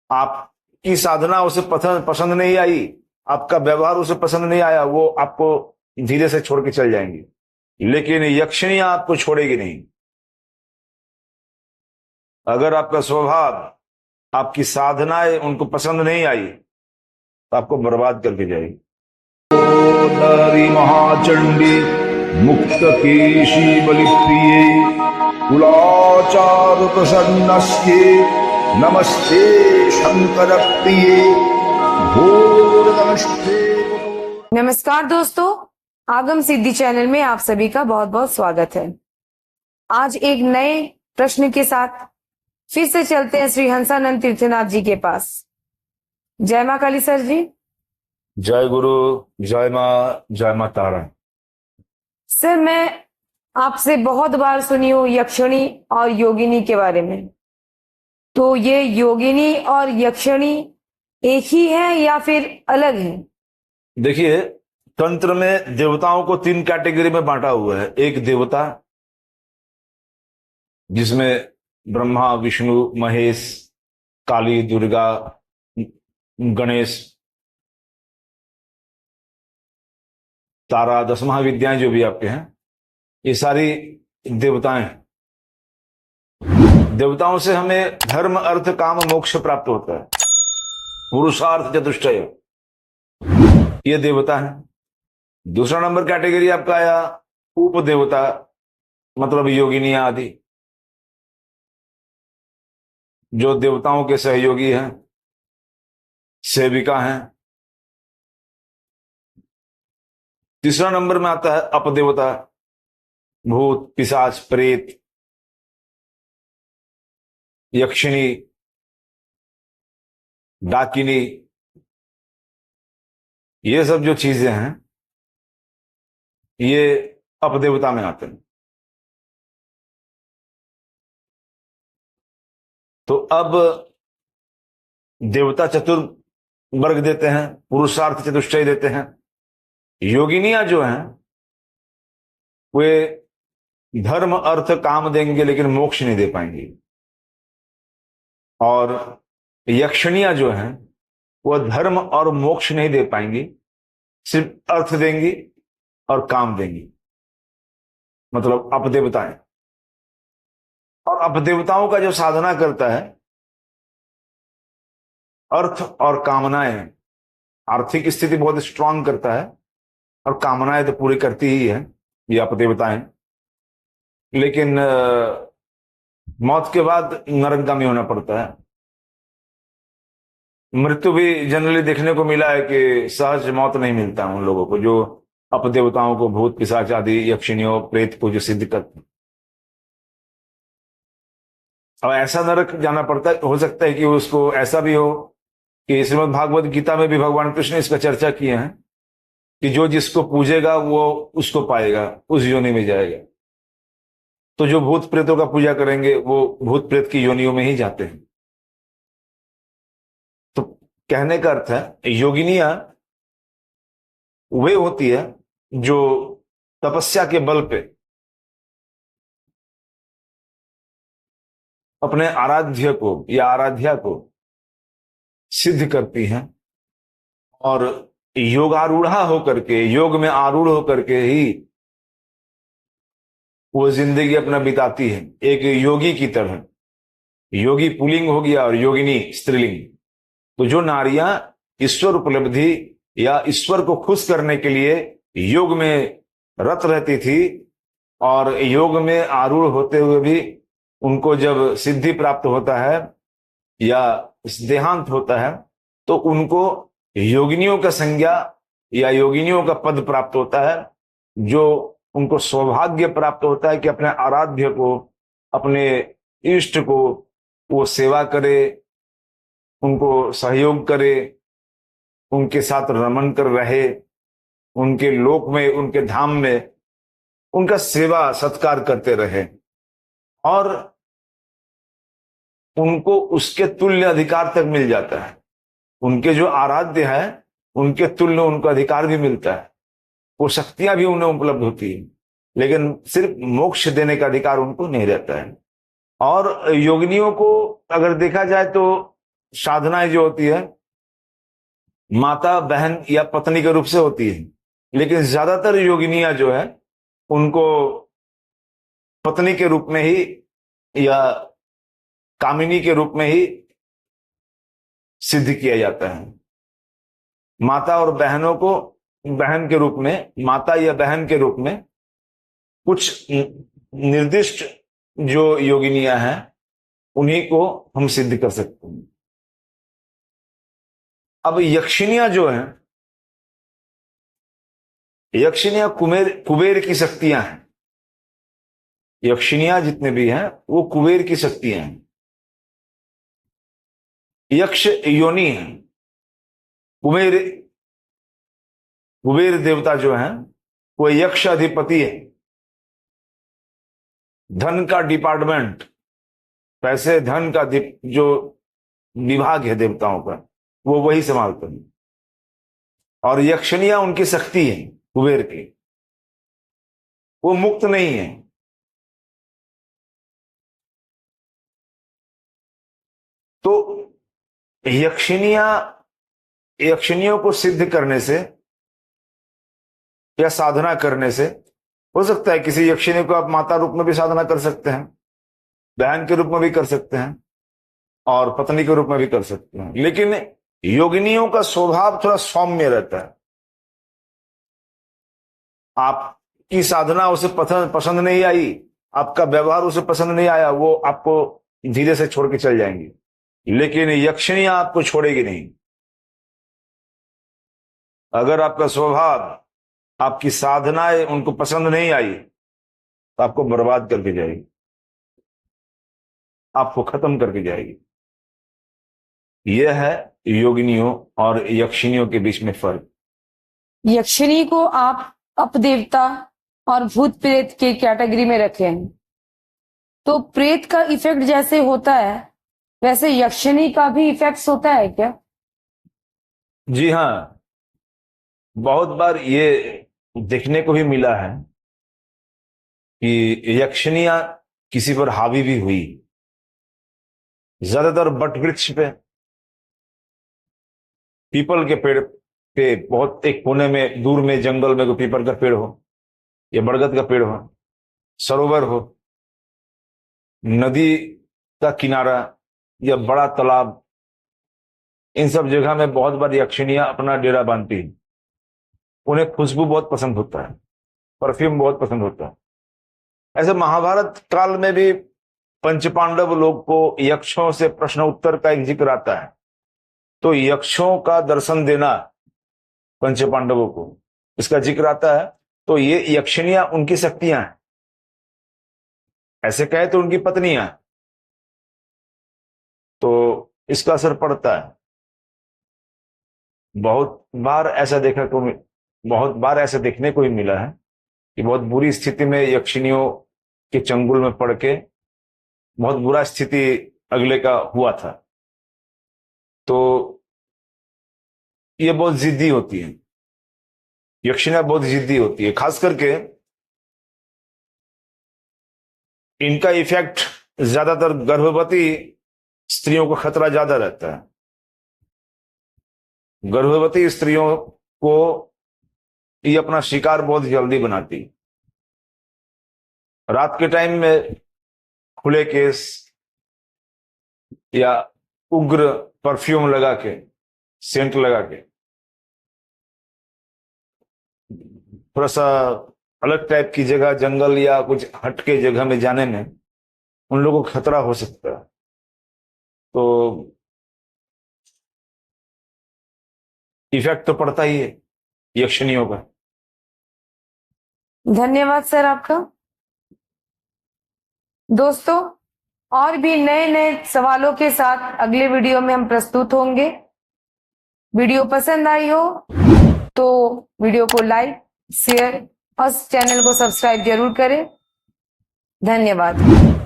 आपकी साधना उसे पसंद नहीं आई, आपका व्यवहार उसे पसंद नहीं आया, वो आपको धीरे से छोड़ के चल जाएंगी। लेकिन यक्षिणियां आपको छोड़ेगी नहीं। अगर आपका स्वभाव, आपकी साधनाएं उनको पसंद नहीं आई तो आपको बर्बाद करके जाएगी। नारी महाचंडी मुक्त केशी बलिप्रिये कुलाचार प्रसन्नस्ये नमस्ते शंकर प्रिये भोर नमस्ते। नमस्कार दोस्तों, आगम सिद्धि चैनल में आप सभी का बहुत बहुत स्वागत है। आज एक नए प्रश्न के साथ फिर से चलते हैं श्री हंसानंद तीर्थनाथ जी के पास। जय मां काली सर जी। जय गुरु, जय मां तारा। सर, मैं आपसे बहुत बार सुनी हूँ यक्षिणी और योगिनी के बारे में। तो ये योगिनी और यक्षिणी एक ही है या फिर अलग है? देखिए, तंत्र में देवताओं को 3 कैटेगरी में बांटा हुआ है। एक देवता जिसमें ब्रह्मा, विष्णु, महेश, काली, दुर्गा, गणेश, तारा, 10 महाविद्याएं जो भी आपके हैं, ये सारी देवताएं हैं। देवताओं से हमें धर्म, अर्थ, काम, मोक्ष प्राप्त होता है। पुरुषार्थ चतुष्टय, ये देवता है। दूसरा नंबर कैटेगरी आपका आया उप देवता, मतलब योगिनी आदि, जो देवताओं के सहयोगी हैं, सेविका हैं। तीसरा नंबर में आता है अपदेवता, भूत, पिशाच, प्रेत, यक्षिणी, डाकिनी, ये सब जो चीजें हैं ये अपदेवता में आते हैं। तो अब देवता चतुर्वर्ग देते हैं, पुरुषार्थ चतुष्टय देते हैं। योगिनियां जो हैं वे धर्म, अर्थ, काम देंगे लेकिन मोक्ष नहीं दे पाएंगी। और यक्षिणियां जो हैं वह धर्म और मोक्ष नहीं दे पाएंगी, सिर्फ अर्थ देंगी और काम देंगी, मतलब अपदेवताएं। और अपदेवताओं का जो साधना करता है, अर्थ और कामनाएं, आर्थिक स्थिति बहुत स्ट्रांग करता है और कामनाएं तो पूरी करती ही है ये अपदेवताएं। लेकिन मौत के बाद नरकगामी होना पड़ता है। मृत्यु भी जनरली देखने को मिला है कि सहज मौत नहीं मिलता उन लोगों को जो अपदेवताओं को, भूत, पिशाच आदि, यक्षिणियों, प्रेत को जो सिद्ध करते हैं। और ऐसा नरक जाना पड़ता है, हो सकता है कि उसको ऐसा भी हो कि श्रीमद् भागवत गीता में भी भगवान कृष्ण इसका चर्चा किए हैं कि जो जिसको पूजेगा वो उसको पाएगा, उस योनि में जाएगा। तो जो भूत प्रेतों का पूजा करेंगे वो भूत प्रेत की योनियों में ही जाते हैं। तो कहने का अर्थ है योगिनियां वे होती है जो तपस्या के बल पे अपने आराध्य को या आराध्या को सिद्ध करती हैं और योगारूढ़ा होकर के, योग में आरूढ़ होकर के ही वो जिंदगी अपना बिताती है, एक योगी की तरह। योगी पुल्लिंग हो गया और योगिनी स्त्रीलिंग। तो जो नारियां ईश्वर उपलब्धि या ईश्वर को खुश करने के लिए योग में रत रहती थी और योग में आरूढ़ होते हुए भी उनको जब सिद्धि प्राप्त होता है या देहांत होता है तो उनको योगिनियों का संज्ञा या योगिनियों का पद प्राप्त होता है, जो उनको सौभाग्य प्राप्त होता है कि अपने आराध्य को, अपने इष्ट को वो सेवा करे, उनको सहयोग करे, उनके साथ रमन कर रहे, उनके लोक में, उनके धाम में उनका सेवा सत्कार करते रहे और उनको उसके तुल्य अधिकार तक मिल जाता है। उनके जो आराध्य है उनके तुल्य उनको अधिकार भी मिलता है, वो शक्तियां भी उन्हें उपलब्ध होती है, लेकिन सिर्फ मोक्ष देने का अधिकार उनको नहीं रहता है। और योगिनियों को अगर देखा जाए तो साधनाएं जो होती है माता, बहन या पत्नी के रूप से होती है, लेकिन ज्यादातर योगिनियां जो है उनको पत्नी के रूप में ही या कामिनी के रूप में ही सिद्ध किया जाता है। माता और बहनों को बहन के रूप में, माता या बहन के रूप में कुछ निर्दिष्ट जो योगिनियां हैं उन्हीं को हम सिद्ध कर सकते हैं। अब यक्षिनियां जो हैं, यक्षिनियां कुबेर की शक्तियां हैं। यक्षिनियां जितने भी हैं वो कुबेर की शक्तियां हैं। यक्ष योनि है। कुबेर देवता जो हैं वो यक्ष अधिपति है। धन का डिपार्टमेंट, पैसे धन का जो विभाग है देवताओं का, वो वही संभालते हैं। और यक्षिनियां उनकी शक्ति है कुबेर की, वो मुक्त नहीं है। तो यक्षिनियों को सिद्ध करने से या साधना करने से हो सकता है किसी यक्षिनी को आप माता रूप में भी साधना कर सकते हैं, बहन के रूप में भी कर सकते हैं और पत्नी के रूप में भी कर सकते हैं। लेकिन योगिनियों का स्वभाव थोड़ा सौम्य रहता है। आपकी साधना उसे पसंद नहीं आई, आपका व्यवहार उसे पसंद नहीं आया, वो आपको धीरे से छोड़ के चल जाएंगी। लेकिन यक्षिनियां आपको छोड़ेगी नहीं। अगर आपका स्वभाव, आपकी साधनाएं उनको पसंद नहीं आई तो आपको बर्बाद करके जाएगी, आपको खत्म करके जाएगी। यह है योगिनियों और यक्षिनियों के बीच में फर्क। यक्षिनी को आप अपदेवता और भूत प्रेत के कैटेगरी में रखे हैं। तो प्रेत का इफेक्ट जैसे होता है वैसे यक्षिनी का भी इफेक्ट्स होता है क्या? जी हाँ, बहुत बार ये देखने को भी मिला है कि यक्षिनियां किसी पर हावी भी हुई। ज्यादातर बट वृक्ष पे, पीपल के पेड़ पे, बहुत एक कोने में दूर में जंगल में कोई पीपल का पेड़ हो या बरगद का पेड़ हो, सरोवर हो, नदी का किनारा या बड़ा तालाब, इन सब जगह में बहुत बार यक्षिनियां अपना डेरा बांधती हैं। उन्हें खुशबू बहुत पसंद होता है, परफ्यूम बहुत पसंद होता है। ऐसे महाभारत काल में भी पंचपांडव लोग को यक्षों से प्रश्न उत्तर का एक जिक्र आता है। तो यक्षों का दर्शन देना पंचपांडवों को, इसका जिक्र आता है। तो ये यक्षिनियां उनकी शक्तियां हैं, ऐसे कहे तो उनकी पत्नियां। तो इसका असर पड़ता है। बहुत बार ऐसा देखने को ही मिला है कि बहुत बुरी स्थिति में यक्षिनियों के चंगुल में पड़ के बहुत बुरा स्थिति अगले का हुआ था। तो ये बहुत जिद्दी होती है, यक्षिनियां बहुत जिद्दी होती है। खास करके इनका इफेक्ट ज्यादातर गर्भवती स्त्रियों को खतरा ज्यादा रहता है। गर्भवती स्त्रियों को ये अपना शिकार बहुत जल्दी बनाती। रात के टाइम में खुले केस या उग्र परफ्यूम लगा के, सेंट लगा के, थोड़ा सा अलग टाइप की जगह, जंगल या कुछ हटके जगह में जाने में उन लोगों को खतरा हो सकता है। तो इफेक्ट तो पड़ता ही है यक्षिनियों का। धन्यवाद सर आपका। दोस्तों, और भी नए नए सवालों के साथ अगले वीडियो में हम प्रस्तुत होंगे। वीडियो पसंद आई हो तो वीडियो को लाइक, शेयर और चैनल को सब्सक्राइब जरूर करें। धन्यवाद।